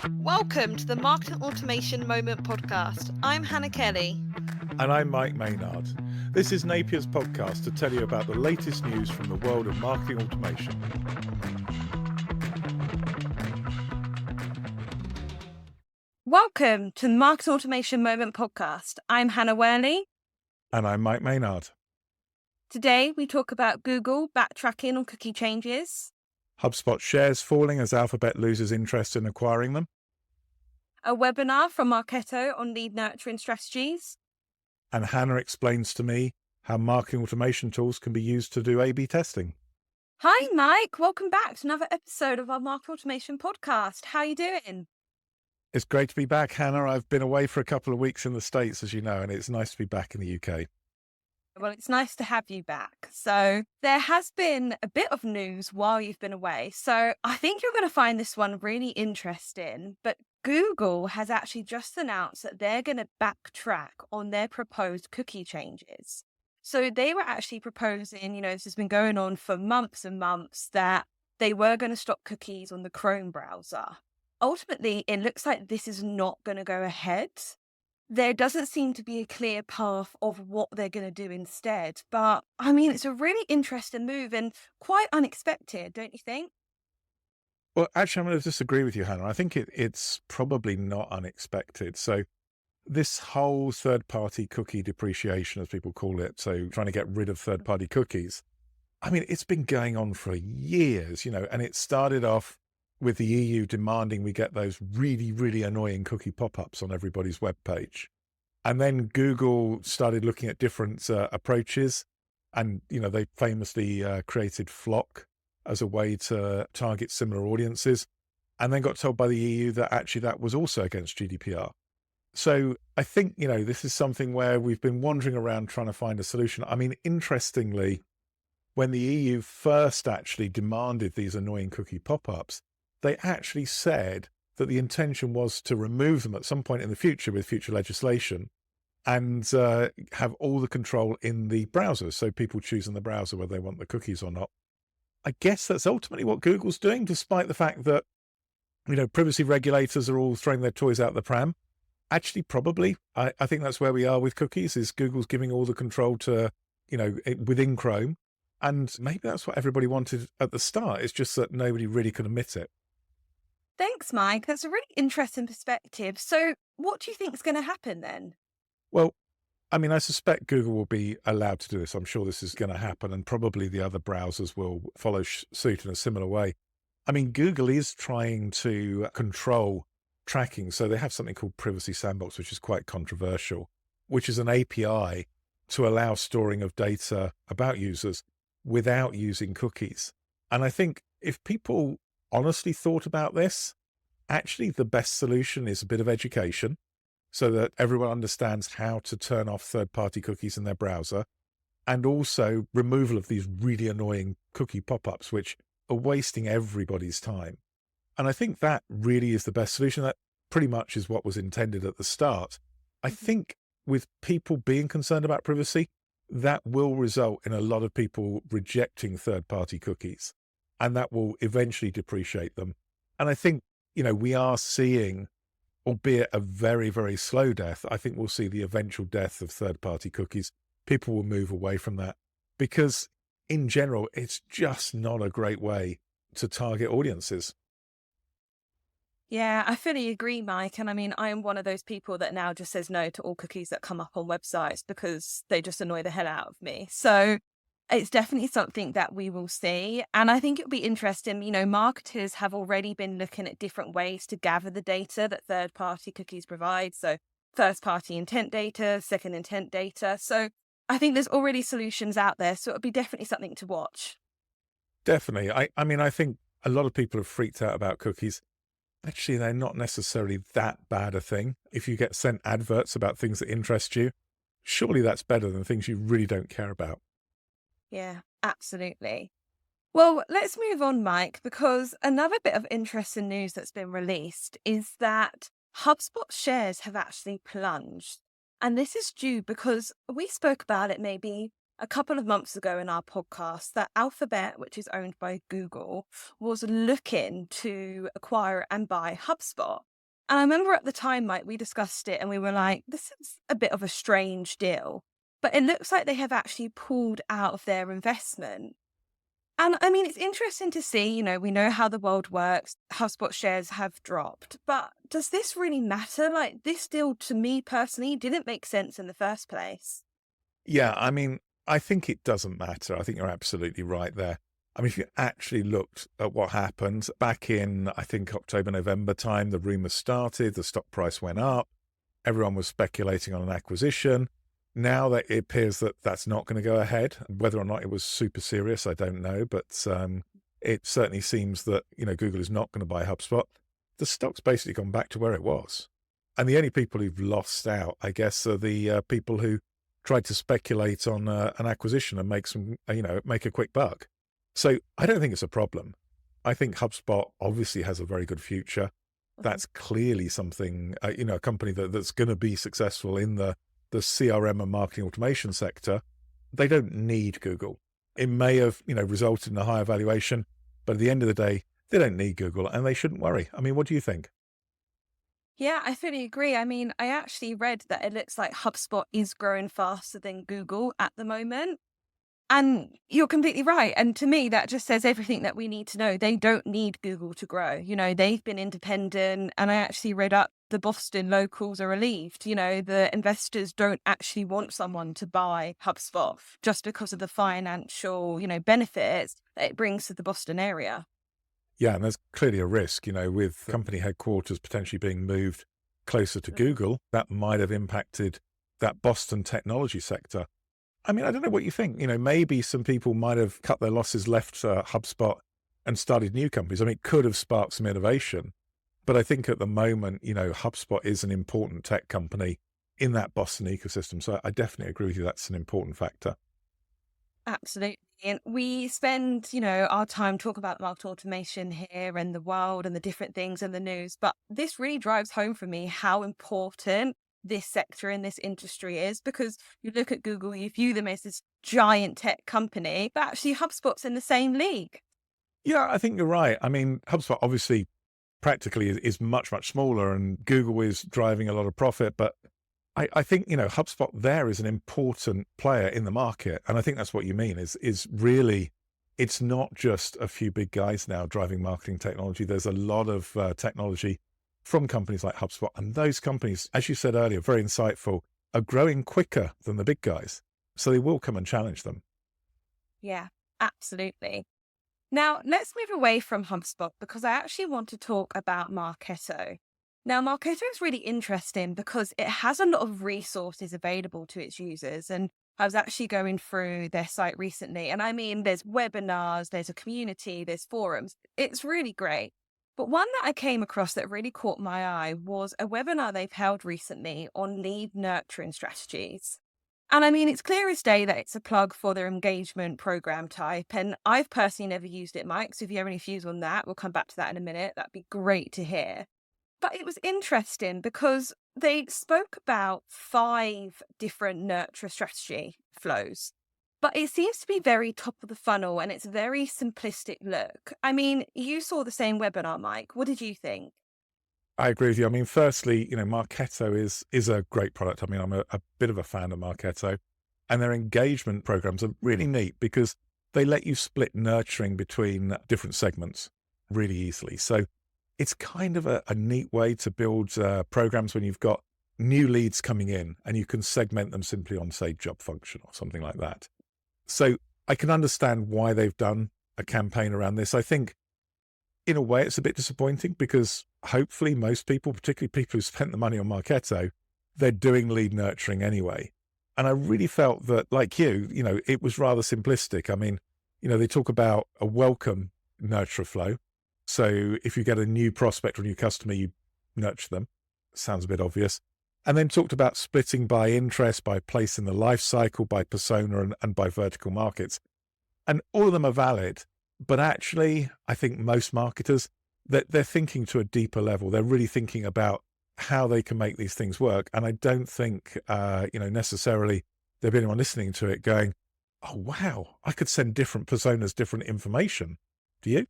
Welcome to the Marketing Automation Moment podcast. I'm Hannah Kelly. And I'm Mike Maynard. This is Napier's podcast to tell you about the latest news from the world of marketing automation. Welcome to the Marketing Automation Moment podcast. I'm Hannah Worley. And I'm Mike Maynard. Today we talk about Google backtracking on cookie changes, HubSpot shares falling as Alphabet loses interest in acquiring them, a webinar from Marketo on lead nurturing strategies, and Hannah explains to me how marketing automation tools can be used to do A/B testing. Hi Mike, welcome back to another episode of our Marketing Automation podcast. How are you doing? It's great to be back, Hannah. I've been away for a couple of weeks in the States, as you know, and it's nice to be back in the UK. Well, it's nice to have you back. So there has been a bit of news while you've been away. So I think you're going to find this one really interesting. But Google has actually just announced that they're going to backtrack on their proposed cookie changes. So they were actually proposing, this has been going on for months and months, that they were going to stop cookies on the Chrome browser. Ultimately, it looks like this is not going to go ahead. There doesn't seem to be a clear path of what they're going to do instead. But I mean, it's a really interesting move and quite unexpected, don't you think? Well, actually, I'm going to disagree with you, Hannah. I think it's probably not unexpected. So this whole third-party cookie depreciation, as people call it, so trying to get rid of third-party cookies, I mean, it's been going on for years, and it started off with the EU demanding we get those really, really annoying cookie pop-ups on everybody's webpage. And then Google started looking at different approaches. And, they famously created Flock as a way to target similar audiences. And then got told by the EU that actually that was also against GDPR. So I think, this is something where we've been wandering around trying to find a solution. I mean, interestingly, when the EU first actually demanded these annoying cookie pop-ups, they actually said that the intention was to remove them at some point in the future with future legislation and have all the control in the browser. So people choose in the browser whether they want the cookies or not. I guess that's ultimately what Google's doing, despite the fact that, privacy regulators are all throwing their toys out the pram. Actually, probably, I think that's where we are with cookies, is Google's giving all the control to, within Chrome. And maybe that's what everybody wanted at the start. It's just that nobody really could admit it. Thanks, Mike. That's a really interesting perspective. So what do you think is going to happen then? Well, I mean, I suspect Google will be allowed to do this. I'm sure this is going to happen, and probably the other browsers will follow suit in a similar way. I mean, Google is trying to control tracking. So they have something called Privacy Sandbox, which is quite controversial, which is an API to allow storing of data about users without using cookies. And I think if people honestly thought about this, actually the best solution is a bit of education so that everyone understands how to turn off third-party cookies in their browser, and also removal of these really annoying cookie pop-ups, which are wasting everybody's time. And I think that really is the best solution. That pretty much is what was intended at the start. I think with people being concerned about privacy, that will result in a lot of people rejecting third-party cookies, and that will eventually depreciate them. And I think, we are seeing, albeit a very, very slow death, I think we'll see the eventual death of third-party cookies. People will move away from that because, in general, it's just not a great way to target audiences. Yeah, I fully agree, Mike. And I mean, I am one of those people that now just says no to all cookies that come up on websites because they just annoy the hell out of me. So it's definitely something that we will see. And I think it'll be interesting. Marketers have already been looking at different ways to gather the data that third-party cookies provide. So first-party intent data, second intent data. So I think there's already solutions out there. So it'll be definitely something to watch. Definitely. I mean, I think a lot of people have freaked out about cookies. Actually, they're not necessarily that bad a thing. If you get sent adverts about things that interest you, surely that's better than things you really don't care about. Yeah, absolutely. Well, let's move on, Mike, because another bit of interesting news that's been released is that HubSpot shares have actually plunged. And this is due because we spoke about it maybe a couple of months ago in our podcast that Alphabet, which is owned by Google, was looking to acquire and buy HubSpot. And I remember at the time, like, we discussed it and we were like, this is a bit of a strange deal. But it looks like they have actually pulled out of their investment. And I mean, it's interesting to see, we know how the world works. HubSpot shares have dropped. But does this really matter? Like, this deal to me personally didn't make sense in the first place. Yeah, I mean, I think it doesn't matter. I think you're absolutely right there. I mean, if you actually looked at what happened back in, I think, October, November time, the rumors started, the stock price went up, everyone was speculating on an acquisition. Now that it appears that that's not going to go ahead, whether or not it was super serious, I don't know. But it certainly seems that, Google is not going to buy HubSpot. The stock's basically gone back to where it was. And the only people who've lost out, I guess, are the people who tried to speculate on an acquisition and make a quick buck. So I don't think it's a problem. I think HubSpot obviously has a very good future. Mhm. That's clearly something, a company that's going to be successful in the CRM and marketing automation sector. They don't need Google. It may have, resulted in a higher valuation, but at the end of the day, they don't need Google and they shouldn't worry. I mean, what do you think? Yeah, I fully agree. I mean, I actually read that it looks like HubSpot is growing faster than Google at the moment. And you're completely right. And to me, that just says everything that we need to know. They don't need Google to grow. They've been independent. And I actually read up the Boston locals are relieved. The investors don't actually want someone to buy HubSpot just because of the financial, benefits that it brings to the Boston area. Yeah, and there's clearly a risk, with company headquarters potentially being moved closer to Mhm. Google, that might have impacted that Boston technology sector. I mean, I don't know what you think. Maybe some people might have cut their losses, left HubSpot and started new companies. I mean, it could have sparked some innovation. But I think at the moment, HubSpot is an important tech company in that Boston ecosystem. So I definitely agree with you. That's an important factor. Absolutely. And we spend, our time talking about market automation here and the world and the different things in the news. But this really drives home for me how important this sector in this industry is, because you look at Google, you view them as this giant tech company, but actually HubSpot's in the same league. Yeah, I think you're right. I mean, HubSpot obviously practically is much, much smaller and Google is driving a lot of profit. But I think, HubSpot there is an important player in the market. And I think that's what you mean is really, it's not just a few big guys now driving marketing technology. There's a lot of technology from companies like HubSpot. And those companies, as you said earlier, very insightful, are growing quicker than the big guys. So they will come and challenge them. Yeah, absolutely. Now, let's move away from HubSpot because I actually want to talk about Marketo. Now, Marketo is really interesting because it has a lot of resources available to its users. And I was actually going through their site recently. And I mean, there's webinars, there's a community, there's forums. It's really great. But one that I came across that really caught my eye was a webinar they've held recently on lead nurturing strategies. And I mean, it's clear as day that it's a plug for their engagement program type. And I've personally never used it, Mike. So if you have any views on that, we'll come back to that in a minute. That'd be great to hear. But it was interesting because they spoke about 5 different nurture strategy flows. But it seems to be very top of the funnel and it's a very simplistic look. I mean, you saw the same webinar, Mike. What did you think? I agree with you. I mean, firstly, Marketo is a great product. I mean, I'm a bit of a fan of Marketo, and their engagement programs are really neat because they let you split nurturing between different segments really easily. So it's kind of a neat way to build programs when you've got new leads coming in and you can segment them simply on, say, job function or something like that. So I can understand why they've done a campaign around this. I think in a way, it's a bit disappointing because hopefully most people, particularly people who spent the money on Marketo, they're doing lead nurturing anyway. And I really felt that, like it was rather simplistic. I mean, they talk about a welcome nurture flow. So if you get a new prospect or a new customer, you nurture them. Sounds a bit obvious. And then talked about splitting by interest, by place in the life cycle, by persona, and by vertical markets. And all of them are valid. But actually, I think most marketers, they're thinking to a deeper level. They're really thinking about how they can make these things work. And I don't think, necessarily there'll be anyone listening to it going, oh, wow, I could send different personas different information. Do you?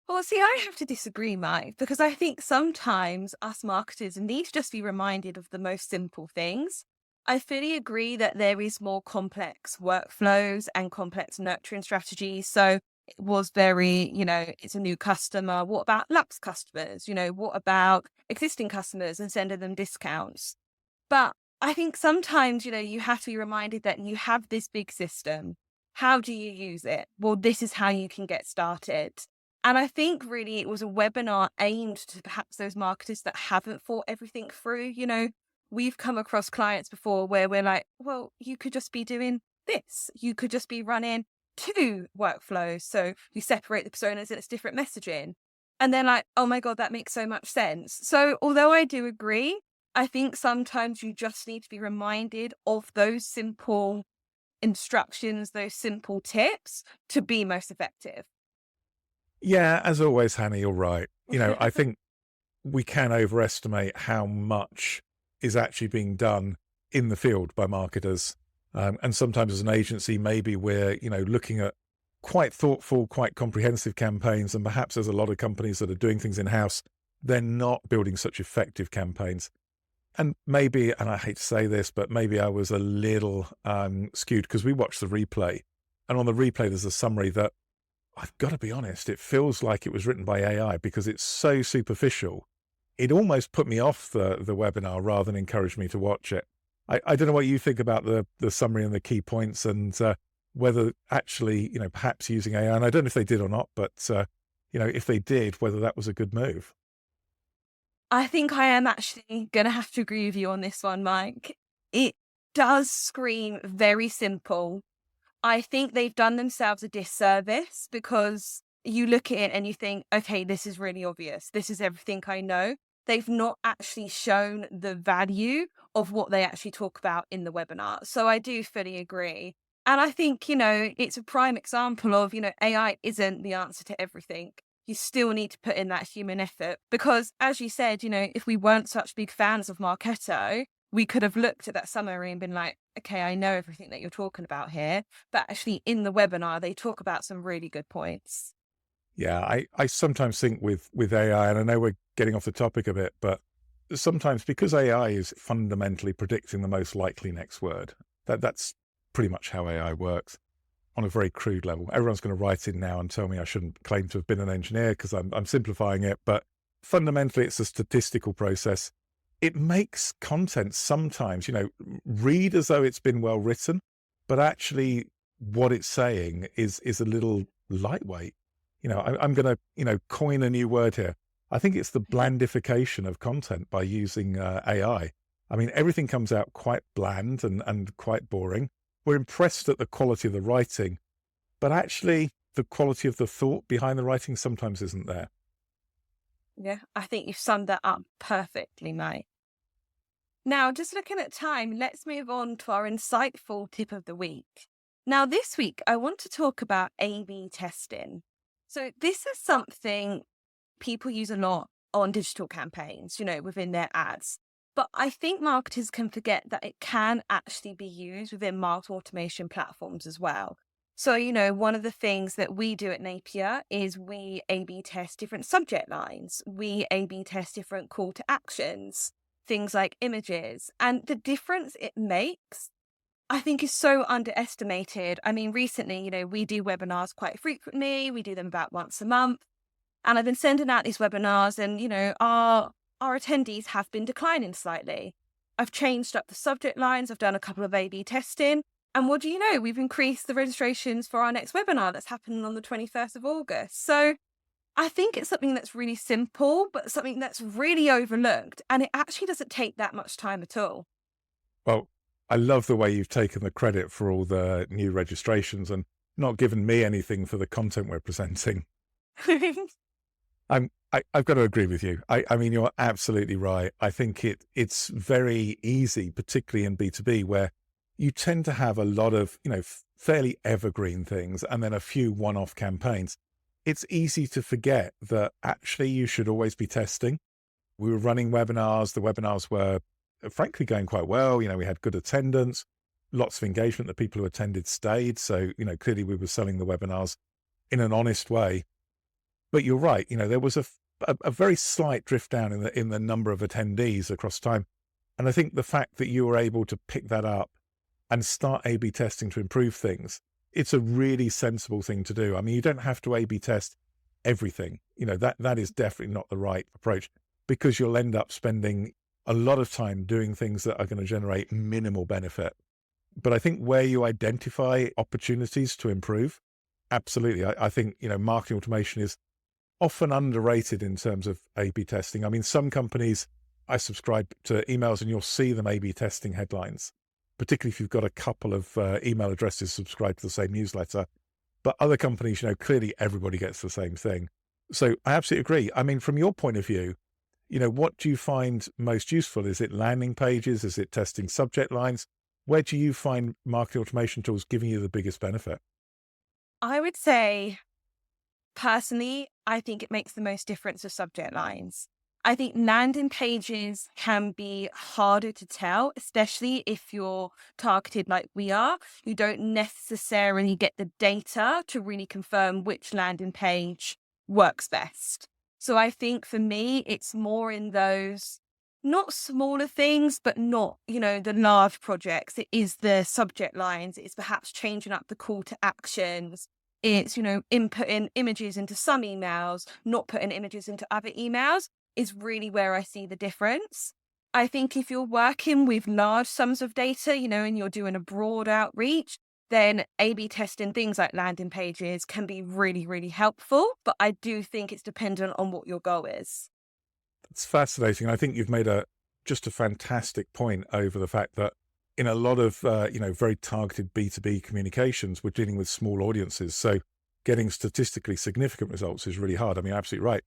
Well, see, I have to disagree, Mike, because I think sometimes us marketers need to just be reminded of the most simple things. I fully agree that there is more complex workflows and complex nurturing strategies. So it was very, it's a new customer. What about lapsed customers? What about existing customers and sending them discounts? But I think sometimes, you have to be reminded that you have this big system. How do you use it? Well, this is how you can get started. And I think really it was a webinar aimed to perhaps those marketers that haven't thought everything through. We've come across clients before where we're like, well, you could just be doing this. You could just be running two workflows. So you separate the personas and it's different messaging. And then like, oh my God, that makes so much sense. So although I do agree, I think sometimes you just need to be reminded of those simple instructions, those simple tips to be most effective. Yeah, as always, Hannah, you're right. I think we can overestimate how much is actually being done in the field by marketers. And sometimes as an agency, maybe we're, looking at quite thoughtful, quite comprehensive campaigns. And perhaps there's a lot of companies that are doing things in-house. They're not building such effective campaigns. And maybe, and I hate to say this, but maybe I was a little skewed because we watched the replay. And on the replay, there's a summary that I've got to be honest, it feels like it was written by AI because it's so superficial. It almost put me off the webinar rather than encourage me to watch it. I don't know what you think about the summary and the key points and whether actually, perhaps using AI, and I don't know if they did or not, but, if they did, whether that was a good move. I think I am actually going to have to agree with you on this one, Mike. It does scream very simple. I think they've done themselves a disservice because you look at it and you think, okay, this is really obvious. This is everything I know. They've not actually shown the value of what they actually talk about in the webinar. So I do fully agree. And I think, it's a prime example of, AI isn't the answer to everything. You still need to put in that human effort because, as you said, if we weren't such big fans of Marketo, we could have looked at that summary and been like, okay, I know everything that you're talking about here. But actually, in the webinar, they talk about some really good points. Yeah, I sometimes think with AI, and I know we're getting off the topic a bit, but sometimes because AI is fundamentally predicting the most likely next word, that's pretty much how AI works on a very crude level. Everyone's going to write in now and tell me I shouldn't claim to have been an engineer because I'm simplifying it, but fundamentally it's a statistical process. It makes content sometimes, read as though it's been well written, but actually what it's saying is a little lightweight. I'm going to, coin a new word here. I think it's the blandification of content by using AI. I mean, everything comes out quite bland and quite boring. We're impressed at the quality of the writing, but actually the quality of the thought behind the writing sometimes isn't there. Yeah, I think you've summed that up perfectly, mate. Now, just looking at time, let's move on to our insightful tip of the week. Now, this week, I want to talk about A/B testing. So, this is something people use a lot on digital campaigns, within their ads. But I think marketers can forget that it can actually be used within market automation platforms as well. So, one of the things that we do at Napier is we A/B test different subject lines. We A/B test different call to actions, things like images. And the difference it makes, I think, is so underestimated. I mean, recently, we do webinars quite frequently. We do them about once a month. And I've been sending out these webinars and, our attendees have been declining slightly. I've changed up the subject lines. I've done a couple of A/B testing. And what do you know? We've increased the registrations for our next webinar that's happening on the 21st of August. So I think it's something that's really simple, but something that's really overlooked. And it actually doesn't take that much time at all. Well, I love the way you've taken the credit for all the new registrations and not given me anything for the content we're presenting. I've got to agree with you. I mean, you're absolutely right. I think it's very easy, particularly in B2B, where you tend to have a lot of, fairly evergreen things and then a few one-off campaigns. It's easy to forget that actually you should always be testing. We were running webinars. The webinars were frankly going quite well. We had good attendance. lots of engagement. The people who attended stayed. So, clearly we were selling the webinars in an honest way. But you're right. There was a very slight drift down in the number of attendees across time. And I think the fact that you were able to pick that up and start A/B testing to improve things, it's a really sensible thing to do. I mean, you don't have to A/B test everything. That is definitely not the right approach, because you'll end up spending a lot of time doing things that are going to generate minimal benefit. But I think where you identify opportunities to improve, absolutely. I think, marketing automation is often underrated in terms of A/B testing. I mean, some companies, I subscribe to emails and you'll see them A/B testing headlines, particularly if you've got a couple of email addresses subscribed to the same newsletter. But other companies, clearly everybody gets the same thing. So I absolutely agree. I mean, from your point of view, what do you find most useful? Is it landing pages? Is it testing subject lines? Where do you find marketing automation tools giving you the biggest benefit? I would say, personally, I think it makes the most difference with subject lines. I think landing pages can be harder to tell, especially if you're targeted like we are. You don't necessarily get the data to really confirm which landing page works best. So I think for me, it's more in those not smaller things, but not, the large projects. It is the subject lines. It's perhaps changing up the call to actions. It's, inputting images into some emails, not putting images into other emails is really where I see the difference. I think if you're working with large sums of data, and you're doing a broad outreach, then A/B testing things like landing pages can be really, really helpful. But I do think it's dependent on what your goal is. It's fascinating. I think you've made just a fantastic point over the fact that in a lot of, very targeted B2B communications, we're dealing with small audiences. So getting statistically significant results is really hard. I mean, absolutely right.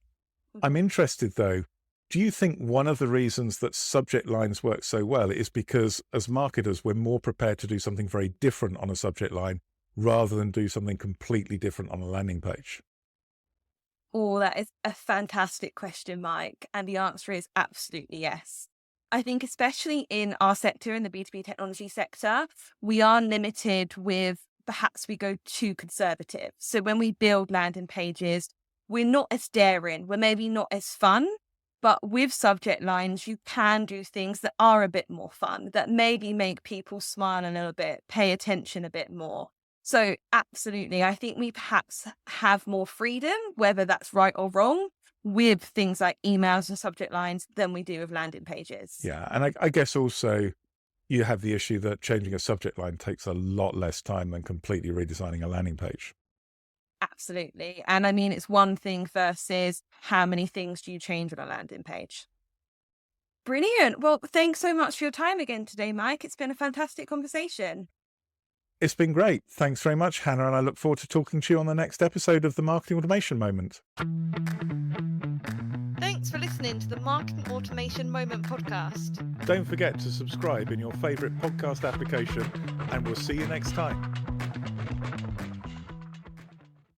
I'm interested though, do you think one of the reasons that subject lines work so well is because as marketers, we're more prepared to do something very different on a subject line rather than do something completely different on a landing page? Oh, that is a fantastic question, Mike. And the answer is absolutely yes. I think especially in our sector, in the B2B technology sector, we are limited with perhaps we go too conservative. So when we build landing pages, we're not as daring, we're maybe not as fun, but with subject lines, you can do things that are a bit more fun, that maybe make people smile a little bit, pay attention a bit more. So absolutely, I think we perhaps have more freedom, whether that's right or wrong, with things like emails and subject lines than we do with landing pages. Yeah. And I guess also you have the issue that changing a subject line takes a lot less time than completely redesigning a landing page. Absolutely. And I mean, it's one thing versus how many things do you change on a landing page? Brilliant. Well, thanks so much for your time again today, Mike. It's been a fantastic conversation. It's been great. Thanks very much, Hannah. And I look forward to talking to you on the next episode of the Marketing Automation Moment. Thanks for listening to the Marketing Automation Moment podcast. Don't forget to subscribe in your favorite podcast application, and we'll see you next time.